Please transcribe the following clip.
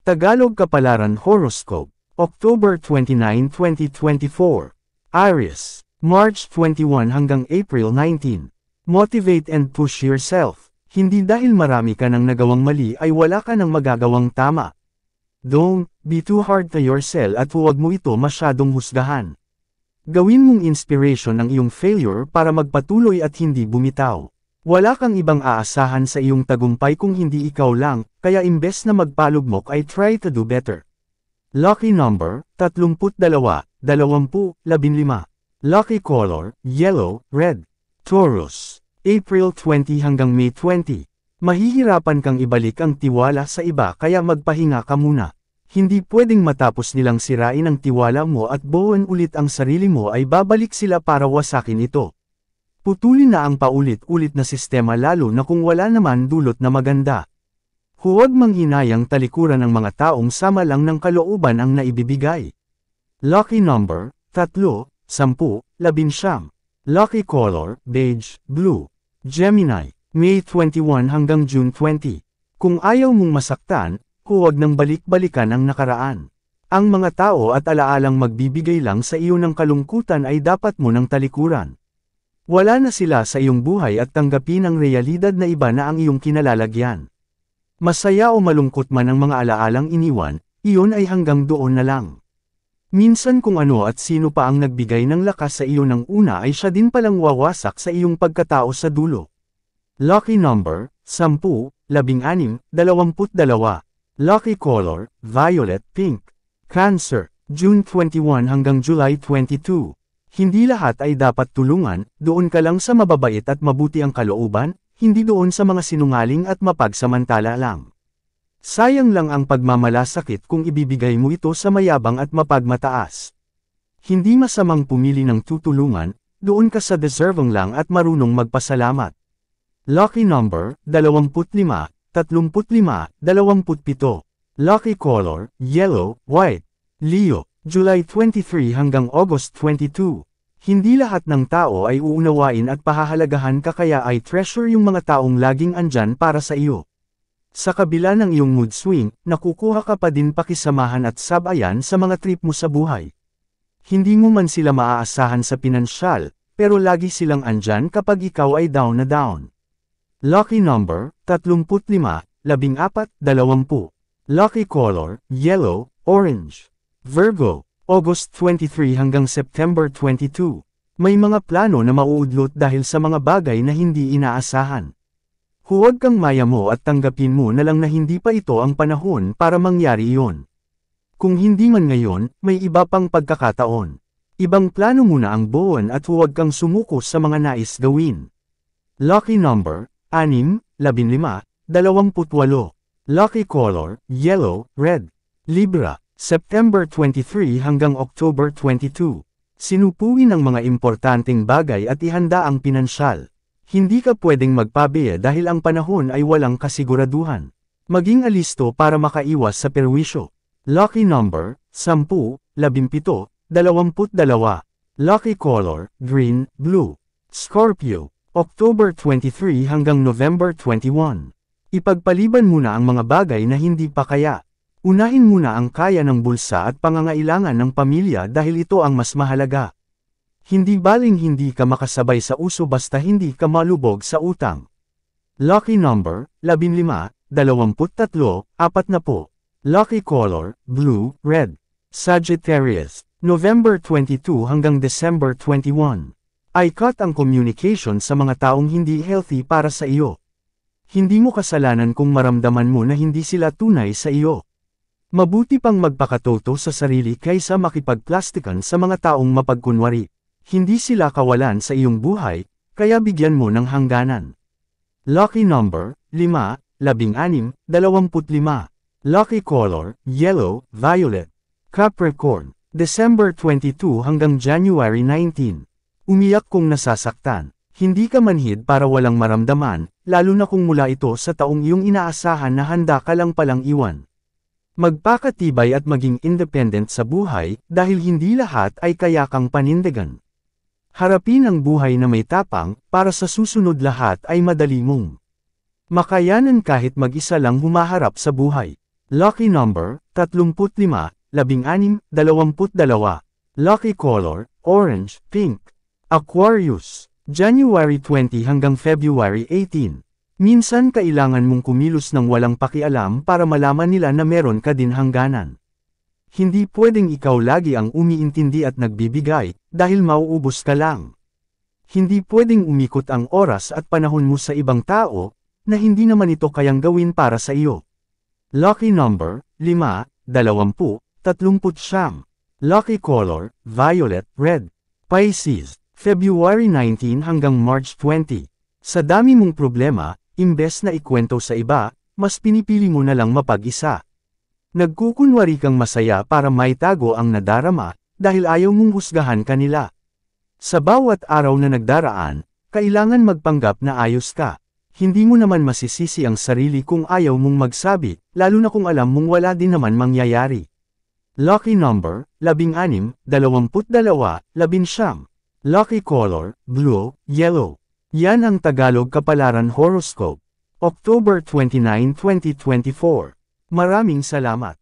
Tagalog Kapalaran Horoscope, October 29, 2024. Aries, March 21 hanggang April 19. Motivate and push yourself. Hindi dahil marami ka nang nagawang mali ay wala ka nang magagawang tama. Don't be too hard to yourself at huwag mo ito masyadong husgahan. Gawin mong inspiration ang iyong failure para magpatuloy at hindi bumitaw. Wala kang ibang aasahan sa iyong tagumpay kung hindi ikaw lang, kaya imbes na magpalugmok ay try to do better. Lucky number, 32, 20, 15. Lucky color, yellow, red. Taurus, April 20 hanggang May 20. Mahihirapan kang ibalik ang tiwala sa iba kaya magpahinga ka muna. Hindi pwedeng matapos nilang sirain ang tiwala mo at buuin ulit ang sarili mo ay babalik sila para wasakin ito. Putulin na ang paulit-ulit na sistema lalo na kung wala naman dulot na maganda. Huwag manghinayang talikuran ng mga taong sama lang ng kalooban ang naibibigay. Lucky number, 3, 10, 11. Lucky color, beige, blue. Gemini, May 21 hanggang June 20. Kung ayaw mong masaktan, huwag nang balik-balikan ang nakaraan. Ang mga tao at alaalang magbibigay lang sa iyo ng kalungkutan ay dapat mo nang talikuran. Wala na sila sa iyong buhay at tanggapin ang realidad na iba na ang iyong kinalalagyan. Masaya o malungkot man ang mga alaalang iniwan, iyon ay hanggang doon na lang. Minsan kung ano at sino pa ang nagbigay ng lakas sa iyo ng una ay siya din palang wawasak sa iyong pagkatao sa dulo. Lucky number, 10, 16, 22. Lucky color, violet, pink. Cancer, June 21 hanggang July 22. Hindi lahat ay dapat tulungan, doon ka lang sa mababait at mabuti ang kalooban, hindi doon sa mga sinungaling at mapagsamantala lang. Sayang lang ang pagmamalasakit kung ibibigay mo ito sa mayabang at mapagmataas. Hindi masamang pumili ng tutulungan, doon ka sa deserving lang at marunong magpasalamat. Lucky number, 25, 35, 27. Lucky color, yellow, white. Leo, July 23 hanggang August 22. Hindi lahat ng tao ay uunawain at pahahalagahan ka kaya ay treasure yung mga taong laging andyan para sa iyo. Sa kabila ng iyong mood swing, nakukuha ka pa din pakisamahan at sabayan sa mga trip mo sa buhay. Hindi mo man sila maaasahan sa pinansyal, pero lagi silang andyan kapag ikaw ay down na down. Lucky number, 35, 14, 20. Lucky color, yellow, orange. Virgo, August 23 hanggang September 22. May mga plano na mauudlot dahil sa mga bagay na hindi inaasahan. Huwag kang mayamo at tanggapin mo na lang na hindi pa ito ang panahon para mangyari iyon. Kung hindi man ngayon, may iba pang pagkakataon. Ibang plano muna ang buwan at huwag kang sumuko sa mga nais gawin. Lucky number, 6, 15, 28. Lucky color, yellow, red. Libra, September 23 hanggang October 22. Sinupuin ang mga importanteng bagay at ihanda ang pinansyal. Hindi ka pwedeng magpabiya dahil ang panahon ay walang kasiguraduhan. Maging alisto para makaiwas sa perwisyo. Lucky number, 10, 17, 22. Lucky color, green, blue. Scorpio, October 23 hanggang November 21. Ipagpaliban muna ang mga bagay na hindi pa kaya. Unahin muna ang kaya ng bulsa at pangangailangan ng pamilya dahil ito ang mas mahalaga. Hindi baling hindi ka makasabay sa uso basta hindi ka malubog sa utang. Lucky number, 15, 23, 40. Lucky color, blue, red. Sagittarius, November 22 hanggang December 21. I-cut ang communication sa mga taong hindi healthy para sa iyo. Hindi mo kasalanan kung maramdaman mo na hindi sila tunay sa iyo. Mabuti pang magpakatoto sa sarili kaysa makipagplastikan sa mga taong mapagkunwari. Hindi sila kawalan sa iyong buhay, kaya bigyan mo ng hangganan. Lucky number, 5, 16, 25. Lucky color, yellow, violet. Capricorn, December 22 hanggang January 19. Umiyak kung nasasaktan. Hindi ka manhid para walang maramdaman, lalo na kung mula ito sa taong iyong inaasahan na handa ka lang palang iwan. Magpakatibay at maging independent sa buhay, dahil hindi lahat ay kaya kang panindigan. Harapin ang buhay na may tapang, para sa susunod lahat ay madali mong makayanan kahit mag-isa lang humaharap sa buhay. Lucky number, 35, 16, 22. Lucky color, orange, pink. Aquarius, January 20 hanggang February 18. Minsan kailangan mong kumilos ng walang pakialam para malaman nila na meron ka din hangganan. Hindi pwedeng ikaw lagi ang umiintindi at nagbibigay, dahil mauubos ka lang. Hindi pwedeng umikot ang oras at panahon mo sa ibang tao, na hindi naman ito kayang gawin para sa iyo. Lucky number, 5, 20, 39. Lucky color, violet, red. Pisces, February 19 hanggang March 20. Sa dami mong problema, imbes na ikwento sa iba, mas pinipili mo na lang mapag-isa. Nagkukunwari kang masaya para maitago ang nadarama, dahil ayaw mong husgahan kanila. Sa bawat araw na nagdaraan, kailangan magpanggap na ayos ka. Hindi mo naman masisisi ang sarili kung ayaw mong magsabi, lalo na kung alam mong wala din naman mangyayari. Lucky number, 16, 22, 19. Lucky color, blue, yellow. Yan ang Tagalog Kapalaran Horoscope. October 29, 2024. Maraming salamat.